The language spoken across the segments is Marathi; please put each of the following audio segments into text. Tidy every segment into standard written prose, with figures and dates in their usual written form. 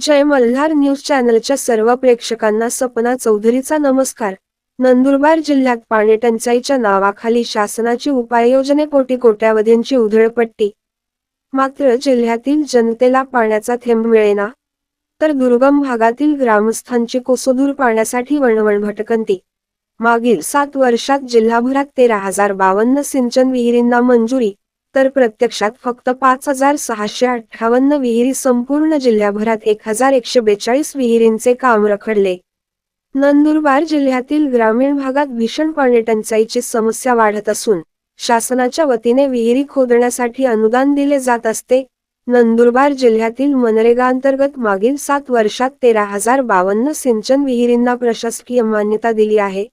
जय मल्हार न्यूज चॅनलच्या सर्व प्रेक्षकांना सपना चौधरीचा नमस्कार। नंदुरबार जिल्ह्यात पाणीटंचाईच्या नावाखाली शासनाची उपाययोजनेपोटी कोट्यावधींची उधळपट्टी। मात्र जिल्ह्यातील जनतेला पाण्याचा थेंब मिळेना, तर दुर्गम भागातील ग्रामस्थांची कोसोदूर पाण्यासाठी वणवण भटकंती। मागील 7 वर्षात जिल्हाभरात 13,052 सिंचन विहिरींना मंजुरी, तर प्रत्यक्षात फक्त 5,658 विहिरी संपूर्ण जिल्ह्याभरात 1,142 विहिरींचे काम रखडले। नंदुरबार जिल्ह्यातील ग्रामीण भागात भीषण पाणीटंचाईची समस्या वाढत असून शासनाच्या वतीने विहिरी खोदण्यासाठी अनुदान दिले जात असते। नंदुरबार जिल्ह्यातील मनरेगा अंतर्गत मागील 7 वर्षात 13,052 सिंचन विहिरींना प्रशासकीय मान्यता दिली आहे।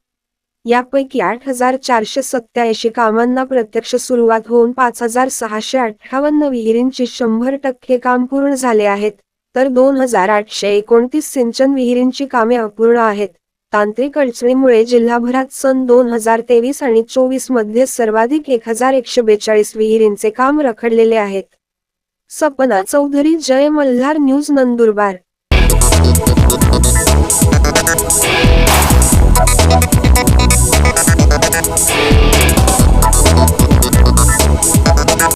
यापैकी 8,487 कामांना प्रत्यक्ष सुरुवात होऊन 5,658 विहिरींची 100% काम पूर्ण झाले आहेत, तर 2,829 सिंचन विहिरींची कामे अपूर्ण आहेत। तांत्रिक अडचणीमुळे जिल्हाभरात सन 2023 आणि 24 मध्ये सर्वाधिक 1,142 विहिरींचे काम रखडलेले आहेत। Sapna Chaudhary, Jai Malhar news, Nandurbar. We'll be right back.